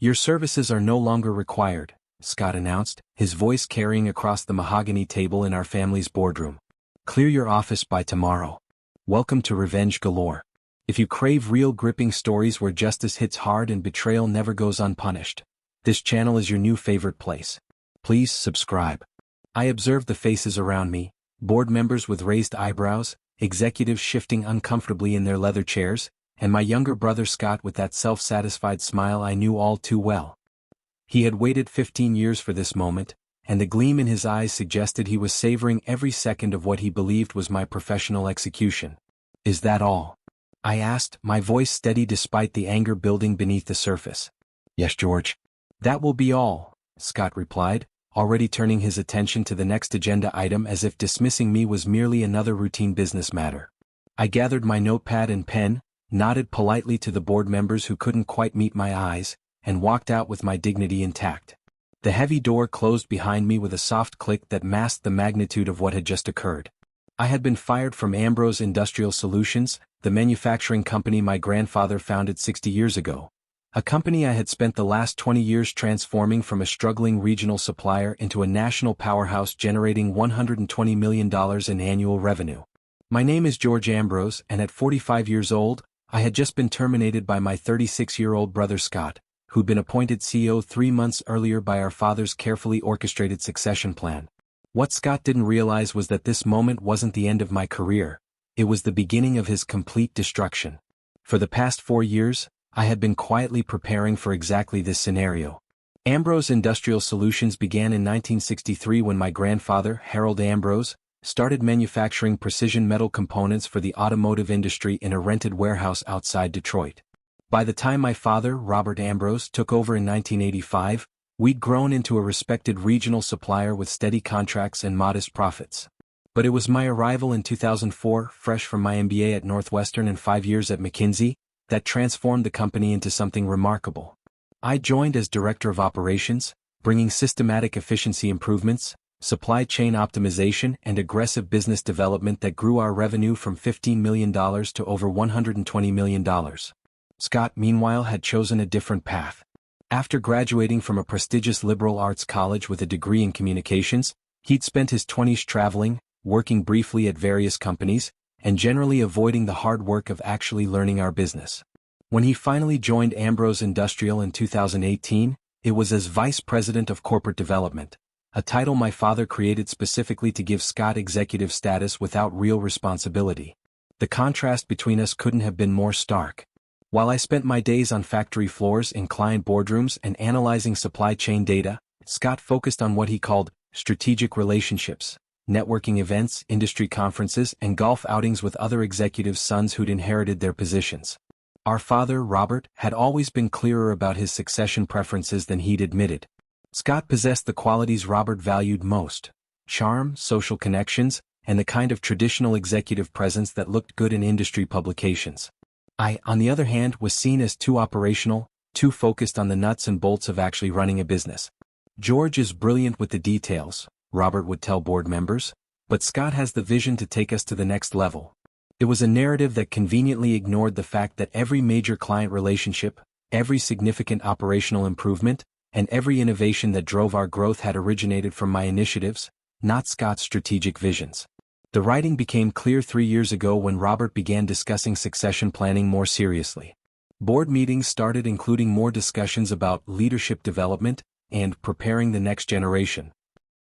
Your services are no longer required, Scott announced, his voice carrying across the mahogany table in our family's boardroom. Clear your office by tomorrow. Welcome to Revenge Galore. If you crave real gripping stories where justice hits hard and betrayal never goes unpunished, this channel is your new favorite place. Please subscribe. I observed the faces around me, board members with raised eyebrows, executives shifting uncomfortably in their leather chairs, and my younger brother Scott with that self-satisfied smile I knew all too well. He had waited 15 years for this moment, and the gleam in his eyes suggested he was savoring every second of what he believed was my professional execution. Is that all? I asked, my voice steady despite the anger building beneath the surface. Yes, George. That will be all, Scott replied, already turning his attention to the next agenda item as if dismissing me was merely another routine business matter. I gathered my notepad and pen, nodded politely to the board members who couldn't quite meet my eyes, and walked out with my dignity intact. The heavy door closed behind me with a soft click that masked the magnitude of what had just occurred. I had been fired from Ambrose Industrial Solutions, the manufacturing company my grandfather founded 60 years ago. A company I had spent the last 20 years transforming from a struggling regional supplier into a national powerhouse generating $120 million in annual revenue. My name is George Ambrose, and at 45 years old, I had just been terminated by my 36-year-old brother Scott, who'd been appointed CEO 3 months earlier by our father's carefully orchestrated succession plan. What Scott didn't realize was that this moment wasn't the end of my career, it was the beginning of his complete destruction. For the past 4 years, I had been quietly preparing for exactly this scenario. Ambrose Industrial Solutions began in 1963 when my grandfather, Harold Ambrose, started manufacturing precision metal components for the automotive industry in a rented warehouse outside Detroit. By the time my father, Robert Ambrose, took over in 1985, we'd grown into a respected regional supplier with steady contracts and modest profits. But it was my arrival in 2004, fresh from my MBA at Northwestern and 5 years at McKinsey, that transformed the company into something remarkable. I joined as Director of Operations, bringing systematic efficiency improvements, supply chain optimization and aggressive business development that grew our revenue from $15 million to over $120 million. Scott, meanwhile, had chosen a different path. After graduating from a prestigious liberal arts college with a degree in communications, he'd spent his 20s traveling, working briefly at various companies, and generally avoiding the hard work of actually learning our business. When he finally joined Ambrose Industrial in 2018, it was as Vice President of Corporate Development, a title my father created specifically to give Scott executive status without real responsibility. The contrast between us couldn't have been more stark. While I spent my days on factory floors in client boardrooms and analyzing supply chain data, Scott focused on what he called strategic relationships, networking events, industry conferences, and golf outings with other executives' sons who'd inherited their positions. Our father, Robert, had always been clearer about his succession preferences than he'd admitted. Scott possessed the qualities Robert valued most: charm, social connections, and the kind of traditional executive presence that looked good in industry publications. I, on the other hand, was seen as too operational, too focused on the nuts and bolts of actually running a business. George is brilliant with the details, Robert would tell board members, but Scott has the vision to take us to the next level. It was a narrative that conveniently ignored the fact that every major client relationship, every significant operational improvement, and every innovation that drove our growth had originated from my initiatives, not Scott's strategic visions. The writing became clear 3 years ago when Robert began discussing succession planning more seriously. Board meetings started including more discussions about leadership development and preparing the next generation.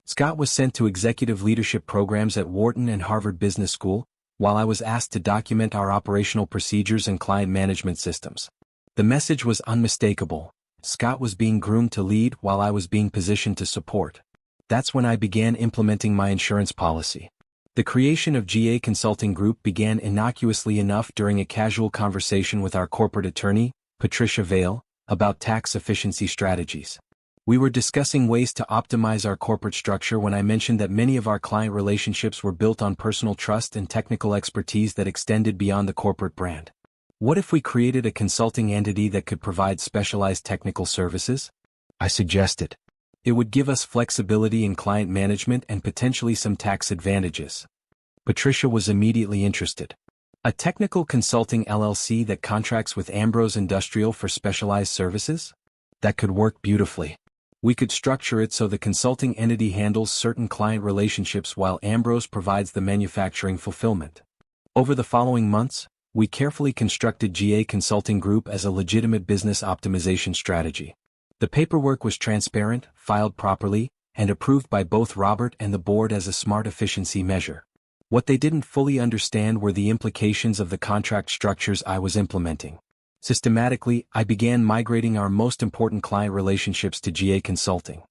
Scott was sent to executive leadership programs at Wharton and Harvard Business School, while I was asked to document our operational procedures and client management systems. The message was unmistakable. Scott was being groomed to lead while I was being positioned to support. That's when I began implementing my insurance policy. The creation of GA Consulting Group began innocuously enough during a casual conversation with our corporate attorney, Patricia Vale, about tax efficiency strategies. We were discussing ways to optimize our corporate structure when I mentioned that many of our client relationships were built on personal trust and technical expertise that extended beyond the corporate brand. What if we created a consulting entity that could provide specialized technical services? I suggested. It would give us flexibility in client management and potentially some tax advantages. Patricia was immediately interested. A technical consulting LLC that contracts with Ambrose Industrial for specialized services? That could work beautifully. We could structure it so the consulting entity handles certain client relationships while Ambrose provides the manufacturing fulfillment. Over the following months, we carefully constructed GA Consulting Group as a legitimate business optimization strategy. The paperwork was transparent, filed properly, and approved by both Robert and the board as a smart efficiency measure. What they didn't fully understand were the implications of the contract structures I was implementing. Systematically, I began migrating our most important client relationships to GA Consulting.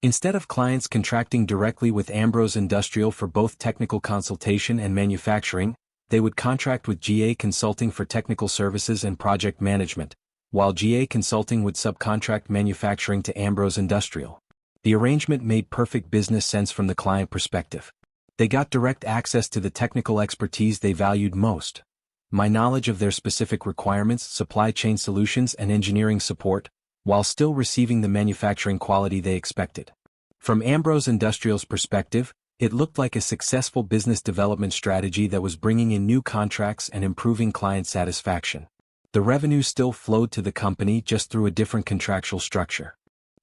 Instead of clients contracting directly with Ambrose Industrial for both technical consultation and manufacturing, they would contract with GA Consulting for technical services and project management, while GA Consulting would subcontract manufacturing to Ambrose Industrial. The arrangement made perfect business sense from the client perspective. They got direct access to the technical expertise they valued most. My knowledge of their specific requirements, supply chain solutions and engineering support, while still receiving the manufacturing quality they expected. From Ambrose Industrial's perspective, it looked like a successful business development strategy that was bringing in new contracts and improving client satisfaction. The revenue still flowed to the company just through a different contractual structure.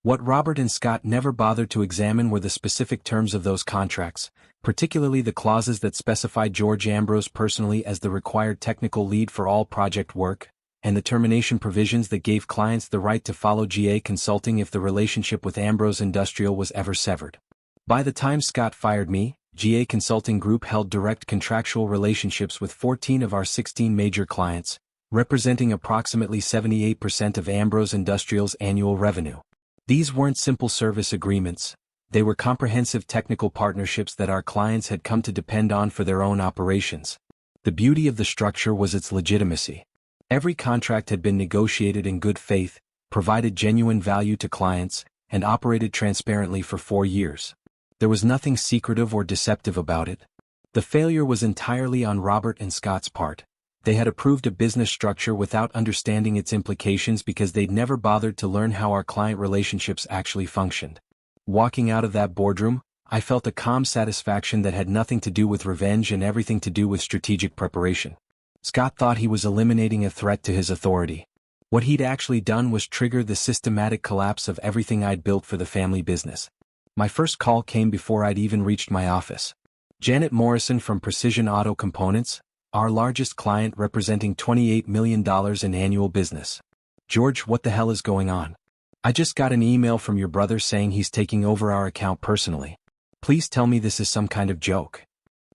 What Robert and Scott never bothered to examine were the specific terms of those contracts, particularly the clauses that specified George Ambrose personally as the required technical lead for all project work, and the termination provisions that gave clients the right to follow GA Consulting if the relationship with Ambrose Industrial was ever severed. By the time Scott fired me, GA Consulting Group held direct contractual relationships with 14 of our 16 major clients, representing approximately 78% of Ambrose Industrial's annual revenue. These weren't simple service agreements, they were comprehensive technical partnerships that our clients had come to depend on for their own operations. The beauty of the structure was its legitimacy. Every contract had been negotiated in good faith, provided genuine value to clients, and operated transparently for 4 years. There was nothing secretive or deceptive about it. The failure was entirely on Robert and Scott's part. They had approved a business structure without understanding its implications because they'd never bothered to learn how our client relationships actually functioned. Walking out of that boardroom, I felt a calm satisfaction that had nothing to do with revenge and everything to do with strategic preparation. Scott thought he was eliminating a threat to his authority. What he'd actually done was trigger the systematic collapse of everything I'd built for the family business. My first call came before I'd even reached my office. Janet Morrison from Precision Auto Components, our largest client representing $28 million in annual business. George, what the hell is going on? I just got an email from your brother saying he's taking over our account personally. Please tell me this is some kind of joke.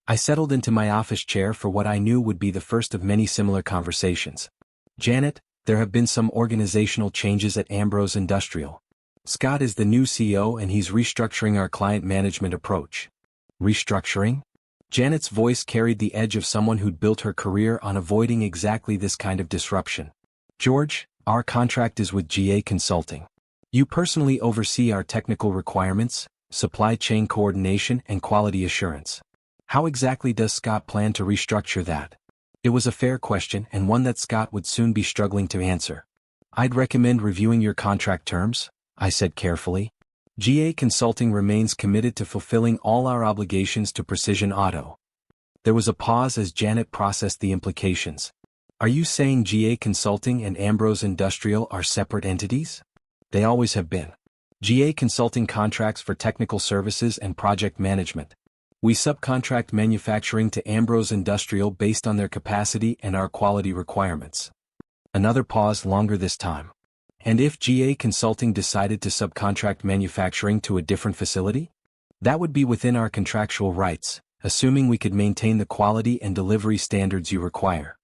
I settled into my office chair for what I knew would be the first of many similar conversations. Janet, there have been some organizational changes at Ambrose Industrial. Scott is the new CEO and he's restructuring our client management approach. Restructuring? Janet's voice carried the edge of someone who'd built her career on avoiding exactly this kind of disruption. George, our contract is with GA Consulting. You personally oversee our technical requirements, supply chain coordination and quality assurance. How exactly does Scott plan to restructure that? It was a fair question and one that Scott would soon be struggling to answer. I'd recommend reviewing your contract terms, I said carefully. GA Consulting remains committed to fulfilling all our obligations to Precision Auto. There was a pause as Janet processed the implications. Are you saying GA Consulting and Ambrose Industrial are separate entities? They always have been. GA Consulting contracts for technical services and project management. We subcontract manufacturing to Ambrose Industrial based on their capacity and our quality requirements. Another pause, longer this time. And if GA Consulting decided to subcontract manufacturing to a different facility? That would be within our contractual rights, assuming we could maintain the quality and delivery standards you require.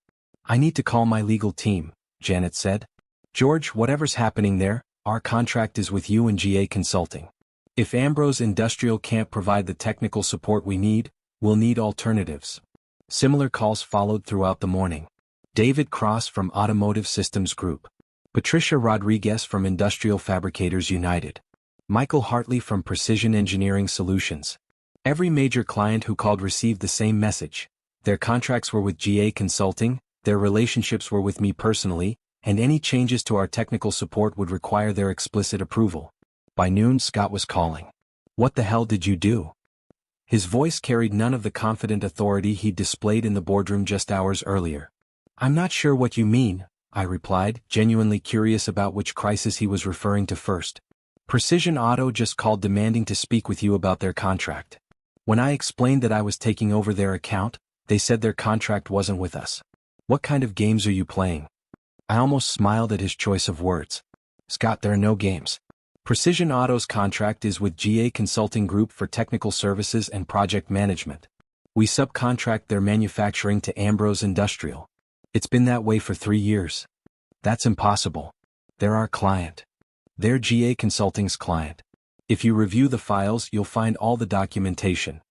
I need to call my legal team, Janet said. George, whatever's happening there, our contract is with you and GA Consulting. If Ambrose Industrial can't provide the technical support we need, we'll need alternatives. Similar calls followed throughout the morning. David Cross from Automotive Systems Group. Patricia Rodriguez from Industrial Fabricators United. Michael Hartley from Precision Engineering Solutions. Every major client who called received the same message. Their contracts were with GA Consulting, their relationships were with me personally, and any changes to our technical support would require their explicit approval. By noon, Scott was calling. What the hell did you do? His voice carried none of the confident authority he'd displayed in the boardroom just hours earlier. I'm not sure what you mean, I replied, genuinely curious about which crisis he was referring to first. Precision Auto just called demanding to speak with you about their contract. When I explained that I was taking over their account, they said their contract wasn't with us. What kind of games are you playing? I almost smiled at his choice of words. Scott, there are no games. Precision Auto's contract is with GA Consulting Group for technical services and project management. We subcontract their manufacturing to Ambrose Industrial. It's been that way for 3 years. That's impossible. They're our client. They're GA Consulting's client. If you review the files, you'll find all the documentation.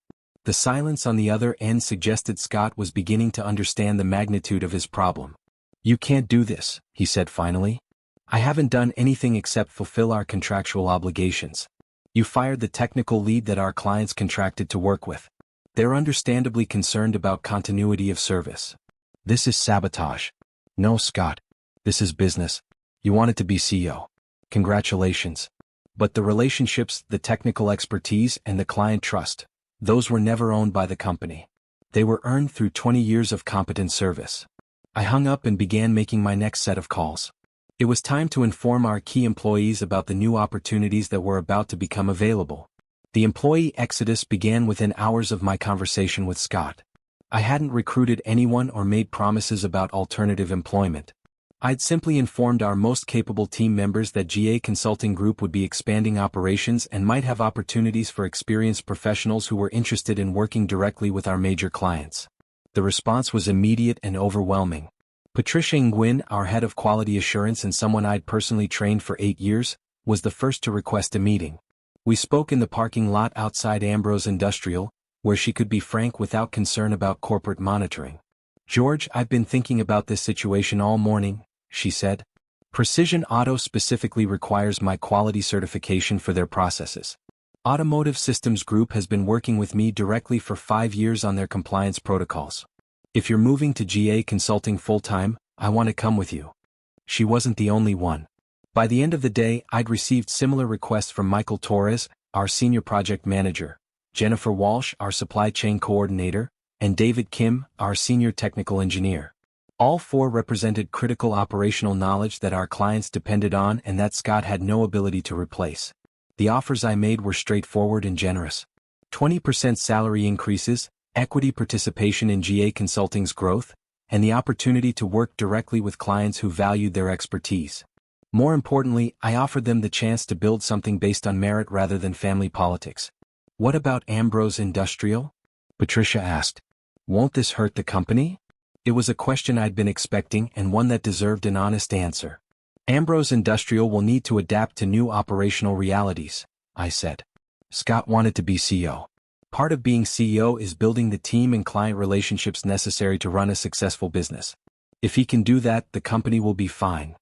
The silence on the other end suggested Scott was beginning to understand the magnitude of his problem. You can't do this, he said finally. I haven't done anything except fulfill our contractual obligations. You fired the technical lead that our clients contracted to work with. They're understandably concerned about continuity of service. This is sabotage. No, Scott. This is business. You wanted to be CEO. Congratulations. But the relationships, the technical expertise, and the client trust, those were never owned by the company. They were earned through 20 years of competent service. I hung up and began making my next set of calls. It was time to inform our key employees about the new opportunities that were about to become available. The employee exodus began within hours of my conversation with Scott. I hadn't recruited anyone or made promises about alternative employment. I'd simply informed our most capable team members that GA Consulting Group would be expanding operations and might have opportunities for experienced professionals who were interested in working directly with our major clients. The response was immediate and overwhelming. Patricia Nguyen, our head of quality assurance and someone I'd personally trained for 8 years, was the first to request a meeting. We spoke in the parking lot outside Ambrose Industrial, where she could be frank without concern about corporate monitoring. George, I've been thinking about this situation all morning, she said. Precision Auto specifically requires my quality certification for their processes. Automotive Systems Group has been working with me directly for 5 years on their compliance protocols. If you're moving to GA Consulting full-time, I want to come with you. She wasn't the only one. By the end of the day, I'd received similar requests from Michael Torres, our senior project manager, Jennifer Walsh, our supply chain coordinator, and David Kim, our senior technical engineer. All 4 represented critical operational knowledge that our clients depended on and that Scott had no ability to replace. The offers I made were straightforward and generous. 20% salary increases, equity participation in GA Consulting's growth, and the opportunity to work directly with clients who valued their expertise. More importantly, I offered them the chance to build something based on merit rather than family politics. What about Ambrose Industrial? Patricia asked. Won't this hurt the company? It was a question I'd been expecting and one that deserved an honest answer. Ambrose Industrial will need to adapt to new operational realities, I said. Scott wanted to be CEO. Part of being CEO is building the team and client relationships necessary to run a successful business. If he can do that, the company will be fine.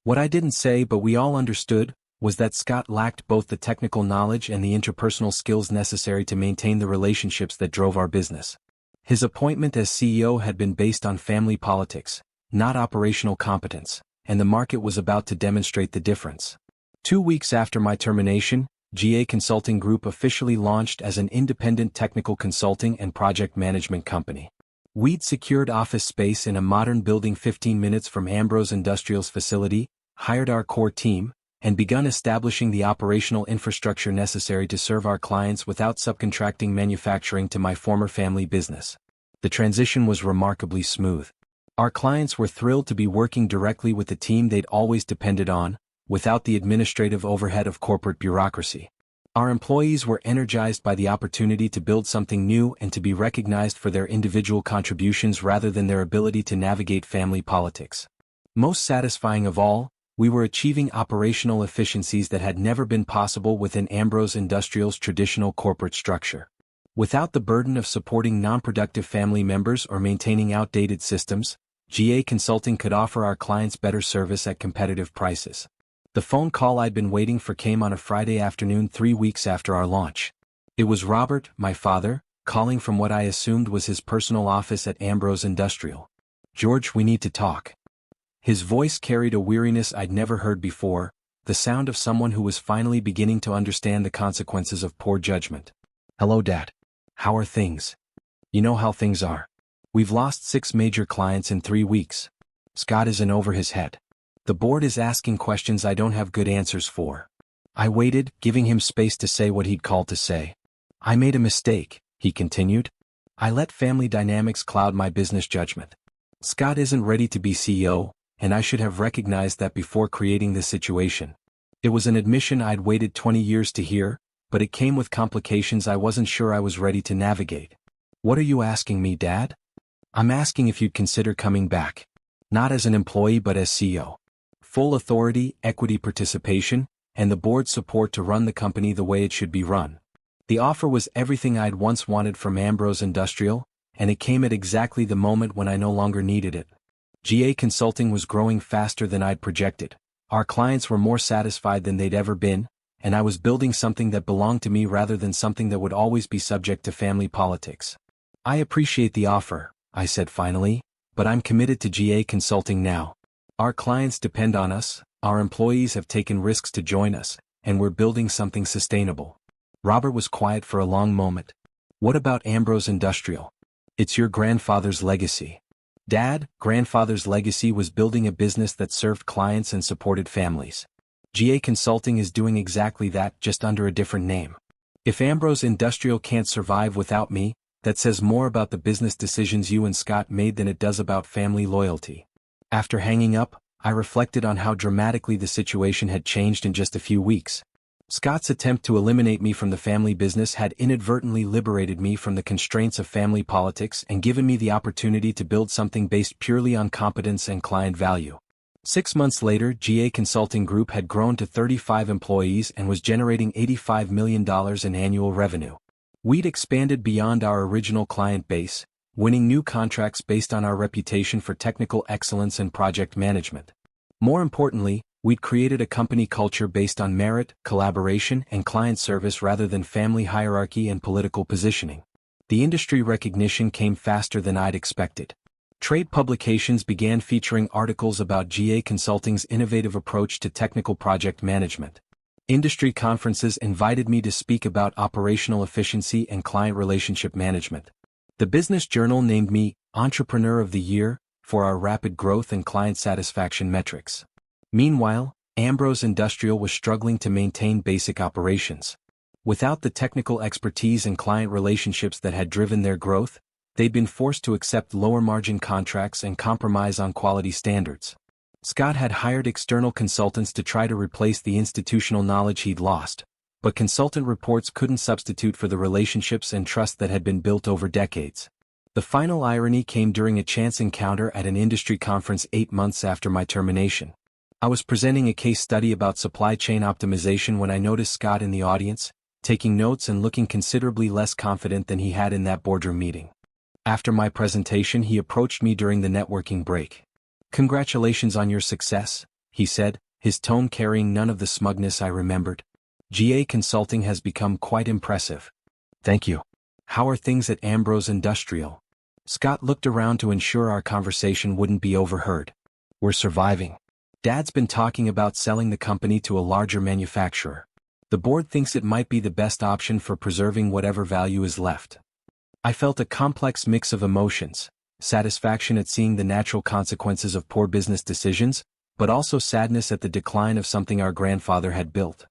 What I didn't say but we all understood was that Scott lacked both the technical knowledge and the interpersonal skills necessary to maintain the relationships that drove our business. His appointment as CEO had been based on family politics, not operational competence, and the market was about to demonstrate the difference. 2 weeks after my termination, GA Consulting Group officially launched as an independent technical consulting and project management company. We'd secured office space in a modern building 15 minutes from Ambrose Industrial's facility, hired our core team, and begun establishing the operational infrastructure necessary to serve our clients without subcontracting manufacturing to my former family business. The transition was remarkably smooth. Our clients were thrilled to be working directly with the team they'd always depended on, without the administrative overhead of corporate bureaucracy. Our employees were energized by the opportunity to build something new and to be recognized for their individual contributions rather than their ability to navigate family politics. Most satisfying of all, we were achieving operational efficiencies that had never been possible within Ambrose Industrial's traditional corporate structure. Without the burden of supporting non-productive family members or maintaining outdated systems, GA Consulting could offer our clients better service at competitive prices. The phone call I'd been waiting for came on a Friday afternoon 3 weeks after our launch. It was Robert, my father, calling from what I assumed was his personal office at Ambrose Industrial. George, we need to talk. His voice carried a weariness I'd never heard before, the sound of someone who was finally beginning to understand the consequences of poor judgment. Hello, Dad. How are things? You know how things are. We've lost 6 major clients in 3 weeks. Scott is in over his head. The board is asking questions I don't have good answers for. I waited, giving him space to say what he'd called to say. I made a mistake, he continued. I let family dynamics cloud my business judgment. Scott isn't ready to be CEO, and I should have recognized that before creating this situation. It was an admission I'd waited 20 years to hear, but it came with complications I wasn't sure I was ready to navigate. What are you asking me, Dad? I'm asking if you'd consider coming back. Not as an employee but as CEO. Full authority, equity participation, and the board's support to run the company the way it should be run. The offer was everything I'd once wanted from Ambrose Industrial, and it came at exactly the moment when I no longer needed it. GA Consulting was growing faster than I'd projected. Our clients were more satisfied than they'd ever been, and I was building something that belonged to me rather than something that would always be subject to family politics. I appreciate the offer, I said finally, but I'm committed to GA Consulting now. Our clients depend on us, our employees have taken risks to join us, and we're building something sustainable. Robert was quiet for a long moment. What about Ambrose Industrial? It's your grandfather's legacy. Dad, grandfather's legacy was building a business that served clients and supported families. GA Consulting is doing exactly that, just under a different name. If Ambrose Industrial can't survive without me, that says more about the business decisions you and Scott made than it does about family loyalty. After hanging up, I reflected on how dramatically the situation had changed in just a few weeks. Scott's attempt to eliminate me from the family business had inadvertently liberated me from the constraints of family politics and given me the opportunity to build something based purely on competence and client value. 6 months later, GA Consulting Group had grown to 35 employees and was generating $85 million in annual revenue. We'd expanded beyond our original client base, winning new contracts based on our reputation for technical excellence and project management. More importantly, we'd created a company culture based on merit, collaboration, and client service rather than family hierarchy and political positioning. The industry recognition came faster than I'd expected. Trade publications began featuring articles about GA Consulting's innovative approach to technical project management. Industry conferences invited me to speak about operational efficiency and client relationship management. The Business Journal named me Entrepreneur of the Year for our rapid growth and client satisfaction metrics. Meanwhile, Ambrose Industrial was struggling to maintain basic operations. Without the technical expertise and client relationships that had driven their growth, they'd been forced to accept lower-margin contracts and compromise on quality standards. Scott had hired external consultants to try to replace the institutional knowledge he'd lost, but consultant reports couldn't substitute for the relationships and trust that had been built over decades. The final irony came during a chance encounter at an industry conference 8 months after my termination. I was presenting a case study about supply chain optimization when I noticed Scott in the audience, taking notes and looking considerably less confident than he had in that boardroom meeting. After my presentation, he approached me during the networking break. "Congratulations on your success," he said, his tone carrying none of the smugness I remembered. "GA Consulting has become quite impressive." "Thank you. How are things at Ambrose Industrial?" Scott looked around to ensure our conversation wouldn't be overheard. "We're surviving. Dad's been talking about selling the company to a larger manufacturer. The board thinks it might be the best option for preserving whatever value is left." I felt a complex mix of emotions, satisfaction at seeing the natural consequences of poor business decisions, but also sadness at the decline of something our grandfather had built.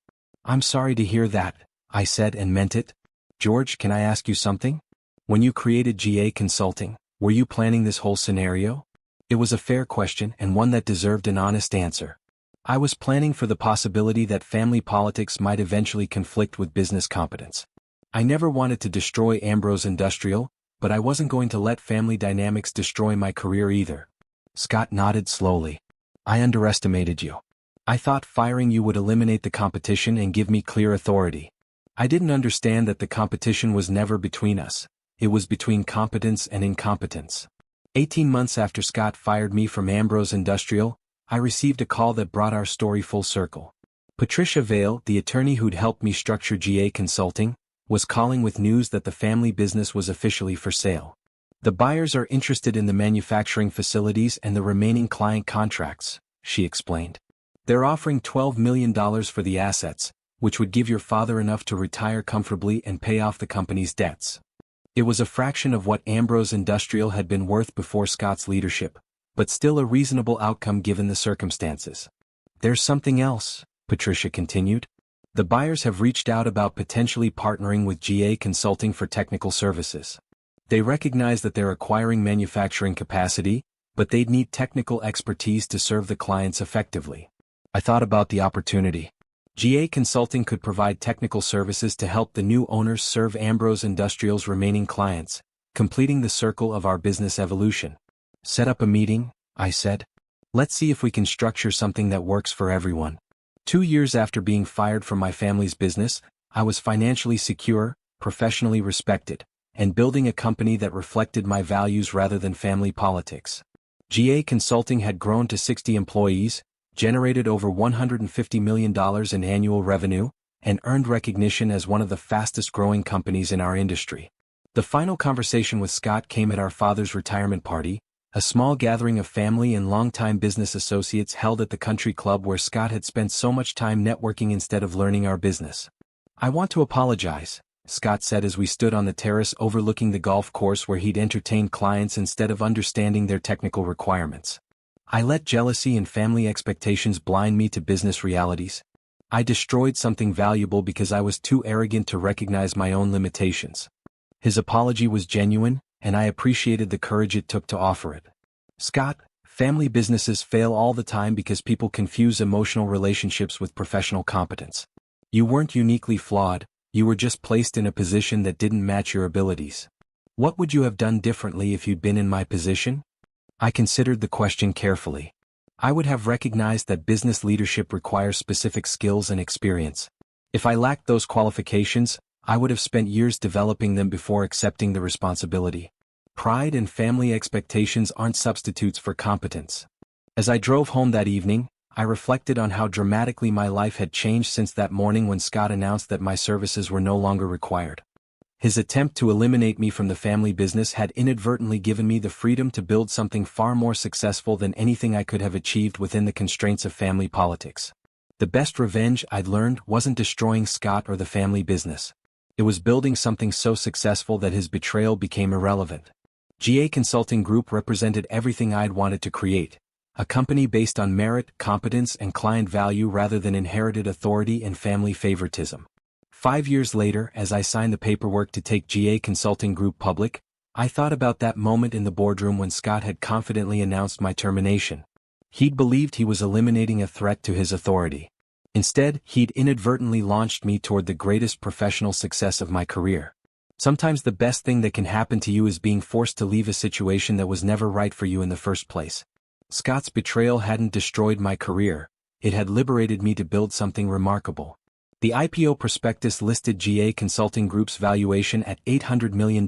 "I'm sorry to hear that," I said and meant it. "George, can I ask you something? When you created GA Consulting, were you planning this whole scenario?" It was a fair question and one that deserved an honest answer. I was planning for the possibility that family politics might eventually conflict with business competence. I never wanted to destroy Ambrose Industrial, but I wasn't going to let family dynamics destroy my career either. Scott nodded slowly. "I underestimated you. I thought firing you would eliminate the competition and give me clear authority. I didn't understand that the competition was never between us. It was between competence and incompetence." 18 months after Scott fired me from Ambrose Industrial, I received a call that brought our story full circle. Patricia Vale, the attorney who'd helped me structure GA Consulting, was calling with news that the family business was officially for sale. "The buyers are interested in the manufacturing facilities and the remaining client contracts," she explained. "They're offering $12 million for the assets, which would give your father enough to retire comfortably and pay off the company's debts." It was a fraction of what Ambrose Industrial had been worth before Scott's leadership, but still a reasonable outcome given the circumstances. There's something else, Patricia continued. The buyers have reached out about potentially partnering with GA Consulting for technical services. They recognize that they're acquiring manufacturing capacity, but they'd need technical expertise to serve the clients effectively. I thought about the opportunity. GA Consulting could provide technical services to help the new owners serve Ambrose Industrial's remaining clients, completing the circle of our business evolution. Set up a meeting, I said. Let's see if we can structure something that works for everyone. 2 years after being fired from my family's business, I was financially secure, professionally respected, and building a company that reflected my values rather than family politics. GA Consulting had grown to 60 employees, generated over $150 million in annual revenue, and earned recognition as one of the fastest-growing companies in our industry. The final conversation with Scott came at our father's retirement party, a small gathering of family and longtime business associates held at the country club where Scott had spent so much time networking instead of learning our business. I want to apologize, Scott said as we stood on the terrace overlooking the golf course where he'd entertained clients instead of understanding their technical requirements. I let jealousy and family expectations blind me to business realities. I destroyed something valuable because I was too arrogant to recognize my own limitations. His apology was genuine, and I appreciated the courage it took to offer it. Scott, family businesses fail all the time because people confuse emotional relationships with professional competence. You weren't uniquely flawed, you were just placed in a position that didn't match your abilities. What would you have done differently if you'd been in my position? I considered the question carefully. I would have recognized that business leadership requires specific skills and experience. If I lacked those qualifications, I would have spent years developing them before accepting the responsibility. Pride and family expectations aren't substitutes for competence. As I drove home that evening, I reflected on how dramatically my life had changed since that morning when Scott announced that my services were no longer required. His attempt to eliminate me from the family business had inadvertently given me the freedom to build something far more successful than anything I could have achieved within the constraints of family politics. The best revenge I'd learned wasn't destroying Scott or the family business. It was building something so successful that his betrayal became irrelevant. GA Consulting Group represented everything I'd wanted to create, a company based on merit, competence, and client value rather than inherited authority and family favoritism. 5 years later, as I signed the paperwork to take GA Consulting Group public, I thought about that moment in the boardroom when Scott had confidently announced my termination. He'd believed he was eliminating a threat to his authority. Instead, he'd inadvertently launched me toward the greatest professional success of my career. Sometimes the best thing that can happen to you is being forced to leave a situation that was never right for you in the first place. Scott's betrayal hadn't destroyed my career, it had liberated me to build something remarkable. The IPO prospectus listed GA Consulting Group's valuation at $800 million,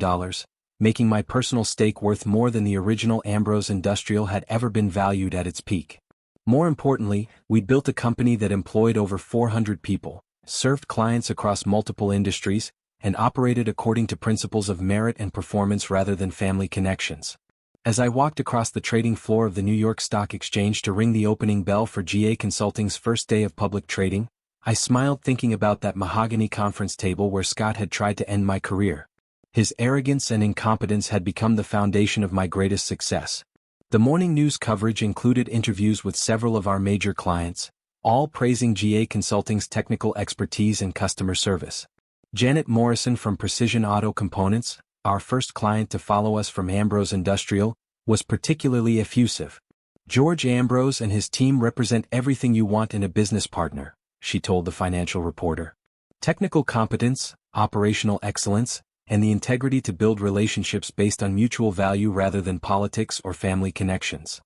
making my personal stake worth more than the original Ambrose Industrial had ever been valued at its peak. More importantly, we'd built a company that employed over 400 people, served clients across multiple industries, and operated according to principles of merit and performance rather than family connections. As I walked across the trading floor of the New York Stock Exchange to ring the opening bell for GA Consulting's first day of public trading, I smiled thinking about that mahogany conference table where Scott had tried to end my career. His arrogance and incompetence had become the foundation of my greatest success. The morning news coverage included interviews with several of our major clients, all praising GA Consulting's technical expertise and customer service. Janet Morrison from Precision Auto Components, our first client to follow us from Ambrose Industrial, was particularly effusive. George Ambrose and his team represent everything you want in a business partner, she told the financial reporter. Technical competence, operational excellence, and the integrity to build relationships based on mutual value rather than politics or family connections.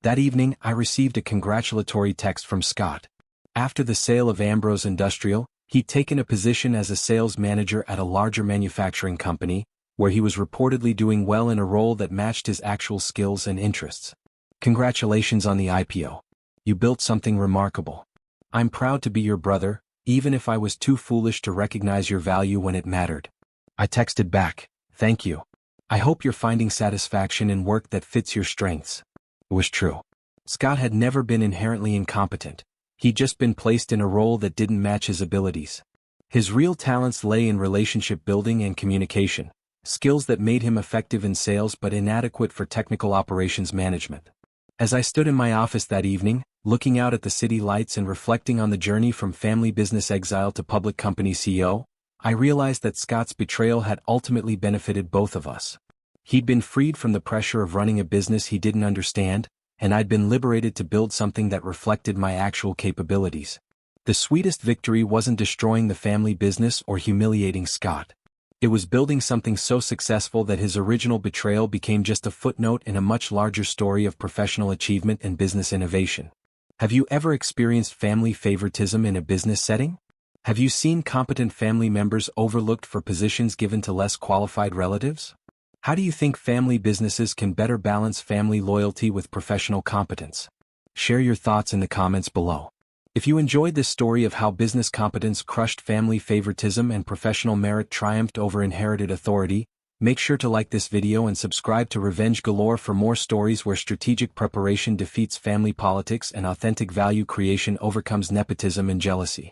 That evening, I received a congratulatory text from Scott. After the sale of Ambrose Industrial, he'd taken a position as a sales manager at a larger manufacturing company, where he was reportedly doing well in a role that matched his actual skills and interests. Congratulations on the IPO. You built something remarkable. I'm proud to be your brother, even if I was too foolish to recognize your value when it mattered. I texted back, thank you. I hope you're finding satisfaction in work that fits your strengths. It was true. Scott had never been inherently incompetent. He'd just been placed in a role that didn't match his abilities. His real talents lay in relationship building and communication, skills that made him effective in sales but inadequate for technical operations management. As I stood in my office that evening, looking out at the city lights and reflecting on the journey from family business exile to public company CEO, I realized that Scott's betrayal had ultimately benefited both of us. He'd been freed from the pressure of running a business he didn't understand, and I'd been liberated to build something that reflected my actual capabilities. The sweetest victory wasn't destroying the family business or humiliating Scott. It was building something so successful that his original betrayal became just a footnote in a much larger story of professional achievement and business innovation. Have you ever experienced family favoritism in a business setting? Have you seen competent family members overlooked for positions given to less qualified relatives? How do you think family businesses can better balance family loyalty with professional competence? Share your thoughts in the comments below. If you enjoyed this story of how business competence crushed family favoritism and professional merit triumphed over inherited authority, make sure to like this video and subscribe to Revenge Galore for more stories where strategic preparation defeats family politics and authentic value creation overcomes nepotism and jealousy.